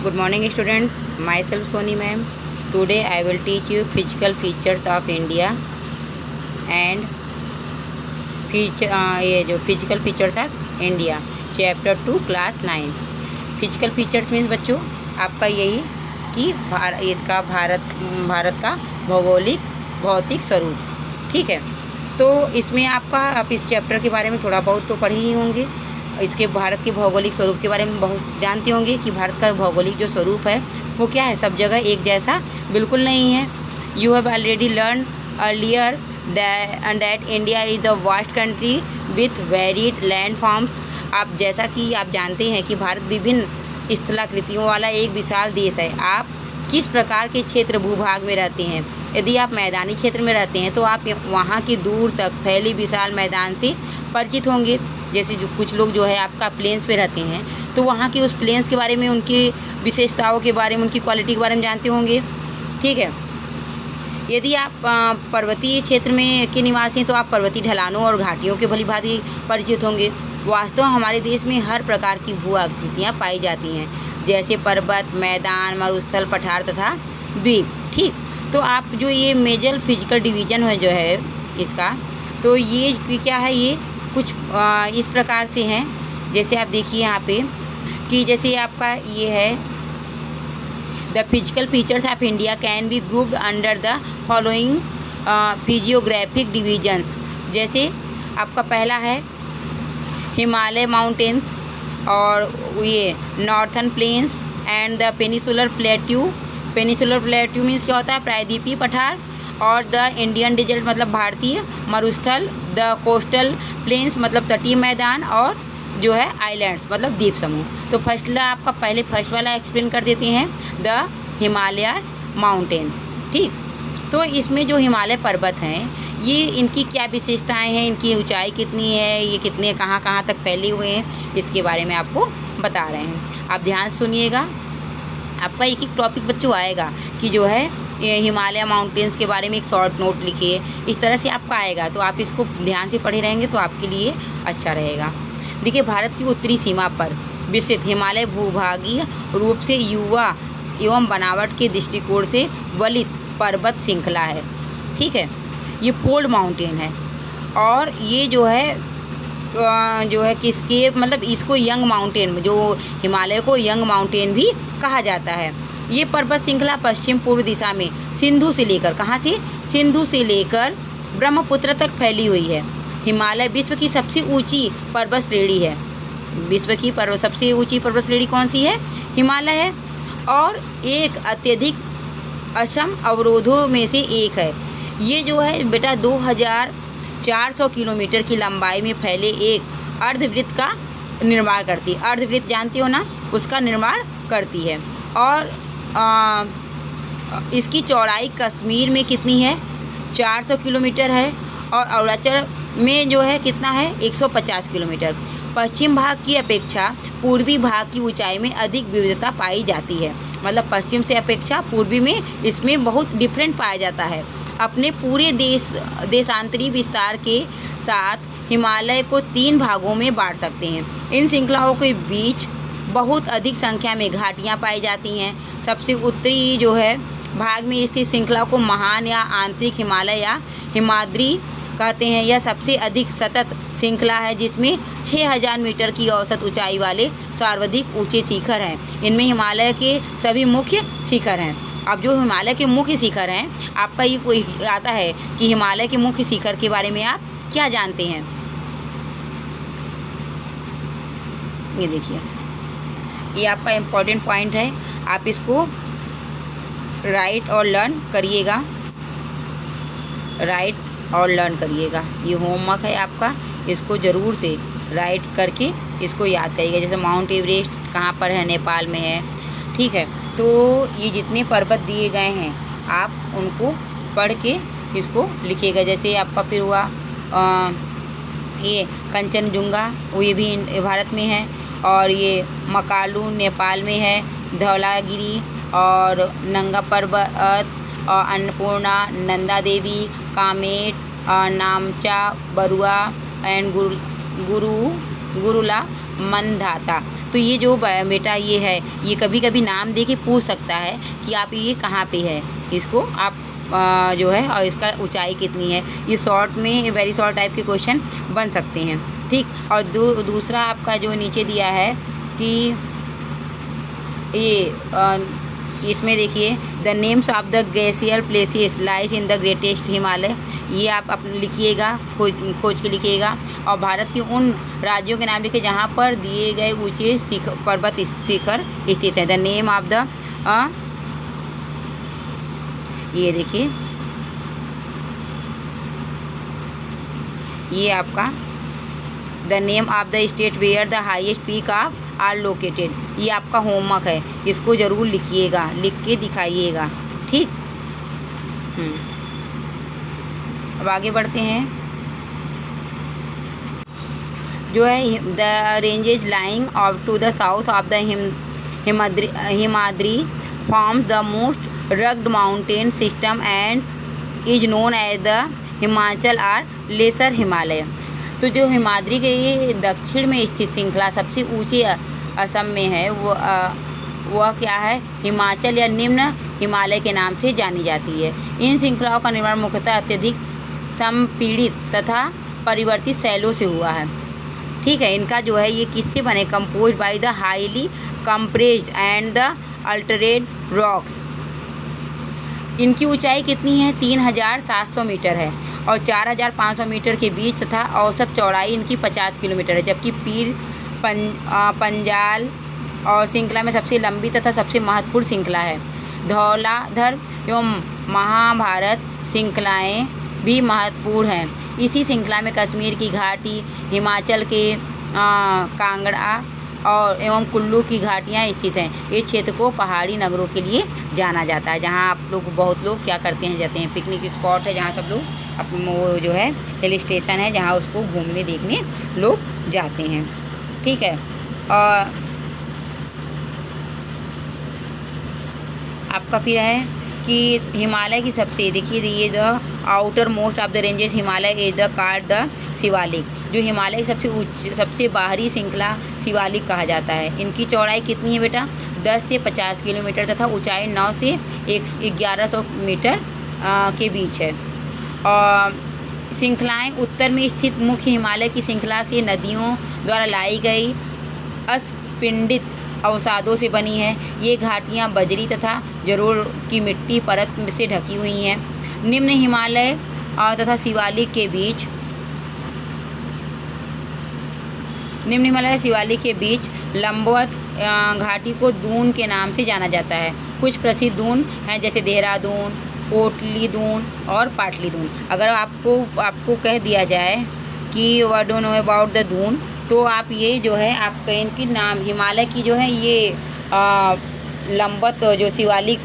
Good morning students, myself Soni ma'am. Today I will teach you physical features of India and ये जो physical features of India chapter 2 class 9. Physical features means बच्चों आपका यही कि इसका भारत का भौतिक स्वरूप, ठीक है। तो इसमें आप इस चैप्टर के बारे में थोड़ा बहुत तो पढ़े ही होंगे। इसके भारत के भौगोलिक स्वरूप के बारे में बहुत जानते होंगे कि भारत का भौगोलिक जो स्वरूप है वो क्या है, सब जगह एक जैसा बिल्कुल नहीं है। You have already learn earlier that India is the vast country with varied land forms. आप जैसा कि आप जानते हैं कि भारत विभिन्न स्थलाकृतियों वाला एक विशाल देश है। आप किस प्रकार के क्षेत्र भूभाग में रहते हैं? यदि आप मैदानी क्षेत्र में रहते हैं तो आप वहाँ की दूर तक फैली विशाल मैदान से परिचित होंगे। जैसे जो कुछ लोग जो है आपका प्लेन्स पे रहते हैं तो वहाँ की उस प्लेन्स के बारे में, उनकी विशेषताओं के बारे में, उनकी क्वालिटी के बारे में जानते होंगे, ठीक है। यदि आप पर्वतीय क्षेत्र में के निवासी हैं तो आप पर्वतीय ढलानों और घाटियों के भली भांति परिचित होंगे। वास्तव हमारे देश में हर प्रकार की भू आकृतियाँ पाई जाती हैं, जैसे पर्वत, मैदान, मरुस्थल, पठार तथा द्वीप, ठीक। तो आप जो ये मेजर फिजिकल डिवीज़न है जो है इसका, तो ये क्या है, ये कुछ इस प्रकार से हैं। जैसे आप देखिए यहाँ पे कि जैसे आपका ये है the physical features of India can be grouped under the following physiographic divisions. जैसे आपका पहला है हिमालय माउंटेन्स और ये northern plains and the peninsular plateau. Peninsular plateau means क्या होता है, प्रायद्वीपीय पठार। और द इंडियन डेजर्ट मतलब भारतीय मरुस्थल। द कोस्टल प्लेन्स मतलब तटीय मैदान। और जो है आइलैंड्स मतलब द्वीप समूह। तो फर्स्ट वाला एक्सप्लेन कर देते हैं, द हिमालयास माउंटेन, ठीक। तो इसमें जो हिमालय पर्वत हैं ये इनकी क्या विशेषताएं हैं, इनकी ऊंचाई कितनी है, ये कितने कहाँ तक फैले हुए हैं, इसके बारे में आपको बता रहे हैं। आप ध्यान सुनिएगा, आपका एक टॉपिक बच्चों आएगा कि जो है हिमालय माउंटेन्स के बारे में एक शॉर्ट नोट लिखिए, इस तरह से आपका आएगा। तो आप इसको ध्यान से पढ़े रहेंगे तो आपके लिए अच्छा रहेगा। देखिए, भारत की उत्तरी सीमा पर विस्तृत हिमालय भूभागीय रूप से युवा एवं बनावट के दृष्टिकोण से वलित पर्वत श्रृंखला है, ठीक है। ये फोल्ड माउंटेन है और ये जो है किसके मतलब इसको यंग माउंटेन, जो हिमालय को यंग माउंटेन भी कहा जाता है। ये पर्वत श्रृंखला पश्चिम पूर्व दिशा में सिंधु से लेकर, कहाँ से, सिंधु से लेकर ब्रह्मपुत्र तक फैली हुई है। हिमालय विश्व की सबसे ऊंची पर्वत श्रेणी है। विश्व की सबसे ऊंची पर्वत श्रेणी कौन सी है? हिमालय है। और एक अत्यधिक असम अवरोधों में से एक है। ये जो है बेटा 2400 किलोमीटर की लंबाई में फैले एक अर्धवृत्त का निर्माण करती है। अर्धवृत्त जानते हो ना, उसका निर्माण करती है। और इसकी चौड़ाई कश्मीर में कितनी है? 400 किलोमीटर है। और अरुणाचल में जो है कितना है? 150 किलोमीटर। पश्चिम भाग की अपेक्षा पूर्वी भाग की ऊंचाई में अधिक विविधता पाई जाती है। मतलब पश्चिम से अपेक्षा पूर्वी में इसमें बहुत डिफरेंट पाया जाता है। अपने पूरे देशांतरी विस्तार के साथ हिमालय को 3 भागों में बांट सकते हैं। इन श्रृंखलाओं के बीच बहुत अधिक संख्या में घाटियाँ पाई जाती हैं। सबसे उत्तरी जो है भाग में स्थित श्रृंखला को महान या आंतरिक हिमालय या हिमाद्री कहते हैं। यह सबसे अधिक सतत श्रृंखला है जिसमें 6000 मीटर की औसत ऊंचाई वाले सर्वाधिक ऊंचे शिखर हैं। इनमें हिमालय के सभी मुख्य शिखर हैं। अब जो हिमालय के मुख्य शिखर हैं, आपका ये कोई आता है कि हिमालय के मुख्य शिखर के बारे में आप क्या जानते हैं? ये देखिए, ये आपका इम्पोर्टेंट पॉइंट है, आप इसको राइट और लर्न करिएगा। ये होमवर्क है आपका, इसको ज़रूर से राइट करके इसको याद करिएगा। जैसे माउंट एवरेस्ट कहाँ पर है? नेपाल में है, ठीक है। तो ये जितने पर्वत दिए गए हैं आप उनको पढ़ के इसको लिखिएगा। जैसे आपका फिर हुआ ये कंचनजुंगा, वो ये भी भारत में है। और ये मकालू नेपाल में है। धौलागिरी और नंगा पर्वत और अन्नपूर्णा, नंदा देवी, कामेट, नामचा, बरुआ एंड गुरु गुरुला मंदाता। तो ये जो बेटा ये है, ये कभी कभी नाम दे के पूछ सकता है कि आप ये कहाँ पे है, इसको आप जो है और इसका ऊंचाई कितनी है। ये शॉर्ट में वेरी शॉर्ट टाइप के क्वेश्चन बन सकते हैं, ठीक। और दूसरा आपका जो नीचे दिया है कि ये इसमें देखिए the names of the glacier places lies in the greatest Himalaya, ये आप अपने लिखिएगा, खोज के लिखिएगा। और भारत के उन राज्यों के नाम लिखिए जहाँ पर दिए गए ऊंचे पर्वत शिखर स्थित है। द नेम ऑफ द ये देखिए ये आपका the name of the state where the highest peak of are located, ये आपका होमवर्क है, इसको ज़रूर लिखिएगा, लिख के दिखाइएगा, ठीक। अब आगे बढ़ते हैं। जो है the ranges lying of to the south of the Himadri forms the most rugged mountain system and is known as the Himachal or lesser Himalaya. तो जो हिमाद्री के ये दक्षिण में स्थित श्रृंखला सबसे ऊंची असम में है, वह क्या है, हिमाचल या निम्न हिमालय के नाम से जानी जाती है। इन श्रृंखलाओं का निर्माण मुख्यतः अत्यधिक संपीड़ित तथा परिवर्तित शैलों से हुआ है, ठीक है। इनका जो है ये किससे बने, compose by the highly compressed and the altered rocks. इनकी ऊंचाई कितनी है, 3700 मीटर है और 4500 मीटर के बीच तथा औसत चौड़ाई इनकी 50 किलोमीटर है। जबकि पंजाल और श्रृंखला में सबसे लंबी तथा सबसे महत्वपूर्ण श्रृंखला है। धौलाधर एवं महाभारत श्रृंखलाएँ भी महत्वपूर्ण हैं। इसी श्रृंखला में कश्मीर की घाटी, हिमाचल के कांगड़ा और एवं कुल्लू की घाटियाँ स्थित हैं। इस क्षेत्र को पहाड़ी नगरों के लिए जाना जाता है, जहाँ आप लोग बहुत लोग क्या करते हैं, जाते हैं, पिकनिक स्पॉट है जहाँ सब लोग वो जो है हिल स्टेशन है जहाँ उसको घूमने देखने लोग जाते हैं, ठीक है। और आपका फिर है कि हिमालय की सबसे देखिए ये the outer most of the ranges Himalaya is the card the Shivalik. जो हिमालय की सबसे बाहरी श्रृंखला शिवालिक कहा जाता है। इनकी चौड़ाई कितनी है बेटा, 10 से 50 किलोमीटर तथा ऊंचाई 9 से 1100 मीटर के बीच है। और श्रृंखलाएँ उत्तर में स्थित मुख्य हिमालय की श्रृंखला से नदियों द्वारा लाई गई अस्पिंडित अवसादों से बनी है। ये घाटियाँ बजरी तथा जलोढ़ की मिट्टी परत से ढकी हुई हैं। निम्न हिमालय तथा शिवालिक के बीच लंबवत घाटी को दून के नाम से जाना जाता है। कुछ प्रसिद्ध दून हैं जैसे देहरादून, कोटली दून और पाटली दून। अगर आपको कह दिया जाए कि what do know about the Doon, तो आप ये जो है आपका इनकी नाम हिमालय की जो है ये लंबवत जो शिवालिक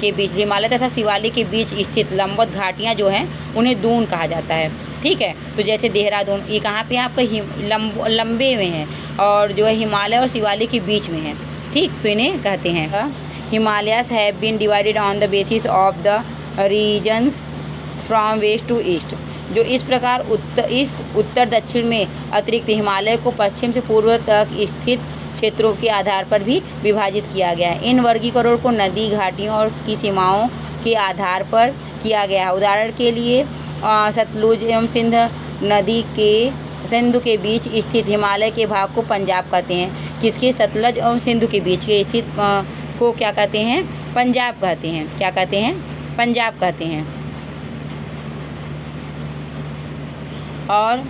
के बीच, हिमालय तथा शिवालिक के बीच स्थित लंबवत घाटियाँ जो हैं उन्हें दून कहा जाता है, ठीक है। तो जैसे देहरादून ये कहाँ पे आपका लंबे में है और जो है हिमालय और शिवालिक के बीच में है, ठीक। तो इन्हें कहते हैं Himalayas have been divided on the basis of the regions from west to east. जो इस प्रकार उत्तर दक्षिण में अतिरिक्त हिमालय को पश्चिम से पूर्व तक स्थित क्षेत्रों के आधार पर भी विभाजित किया गया है। इन वर्गीकरणों को नदी घाटियों और की सीमाओं के आधार पर किया गया है। उदाहरण के लिए सतलुज एवं सिंधु के बीच स्थित हिमालय के भाग को पंजाब कहते हैं। किसके, सतलज एवं सिंधु के बीच के स्थित को क्या कहते हैं, पंजाब कहते हैं। क्या कहते हैं, पंजाब कहते हैं। और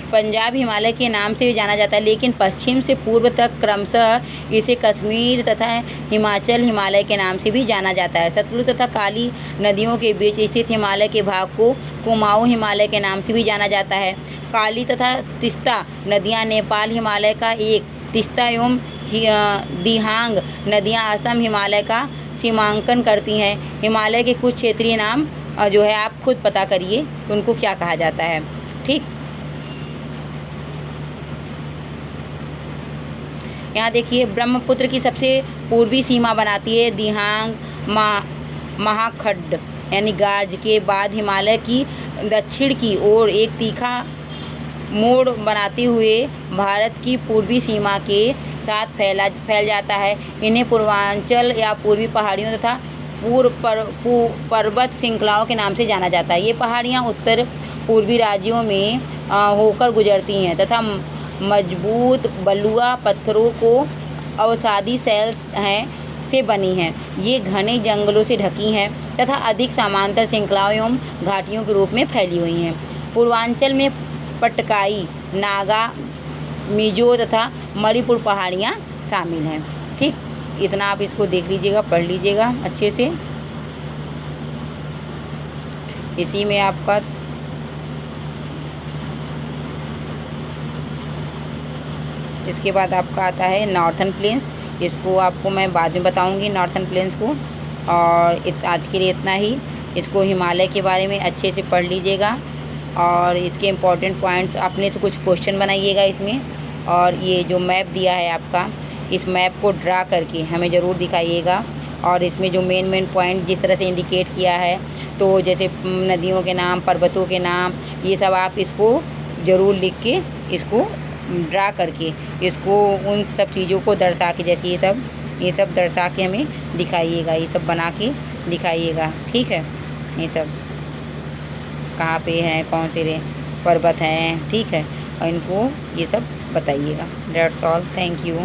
पंजाब हिमालय के नाम से भी जाना जाता है, लेकिन पश्चिम से पूर्व तक क्रमशः इसे कश्मीर तथा हिमाचल हिमालय के नाम से भी जाना जाता है। सतलुज तथा काली नदियों के बीच स्थित हिमालय के भाग को कुमाऊं हिमालय के नाम से भी जाना जाता है। काली तथा तिस्ता नदियाँ नेपाल हिमालय का एक, तिस्ता एवं दिहांग नदियाँ असम हिमालय का सीमांकन करती हैं। हिमालय के कुछ क्षेत्रीय नाम जो है आप खुद पता करिए उनको क्या कहा जाता है, ठीक। यहाँ देखिए ब्रह्मपुत्र की सबसे पूर्वी सीमा बनाती है दिहांग महाखड्ड यानी गाज के बाद हिमालय की दक्षिण की ओर एक तीखा मोड़ बनाते हुए भारत की पूर्वी सीमा के साथ फैल जाता है। इन्हें पूर्वांचल या पूर्वी पहाड़ियों तथा पर्वत श्रृंखलाओं के नाम से जाना जाता है। ये पहाड़ियाँ उत्तर पूर्वी राज्यों में होकर गुजरती हैं तथा मजबूत बलुआ पत्थरों को अवसादी सेल्स से बनी हैं। ये घने जंगलों से ढकी हैं तथा अधिक समांतर श्रृंखलाओं एवं घाटियों के रूप में फैली हुई हैं। पूर्वांचल में पटकाई, नागा, मिजो तथा मणिपुर पहाड़ियाँ शामिल हैं। ठीक, इतना आप इसको देख लीजिएगा, पढ़ लीजिएगा अच्छे से। इसी में आपका इसके बाद आपका आता है नॉर्थन प्लेन्स। इसको आपको मैं बाद में बताऊंगी नॉर्थन प्लेन्स को। और आज के लिए इतना ही। इसको हिमालय के बारे में अच्छे से पढ़ लीजिएगा और इसके इम्पॉर्टेंट पॉइंट्स अपने से कुछ क्वेश्चन बनाइएगा इसमें। और ये जो मैप दिया है आपका, इस मैप को ड्रा करके हमें ज़रूर दिखाइएगा। और इसमें जो मेन पॉइंट जिस तरह से इंडिकेट किया है, तो जैसे नदियों के नाम, पर्वतों के नाम, ये सब आप इसको ज़रूर लिख के, इसको ड्रा करके, इसको उन सब चीज़ों को दर्शा के, जैसे ये सब दर्शा के हमें दिखाइएगा, ये सब बना के दिखाइएगा। ठीक है, ये सब कहाँ पे हैं, कौन से पर्वत हैं, ठीक है, और इनको ये सब बताइएगा। That's all, thank you.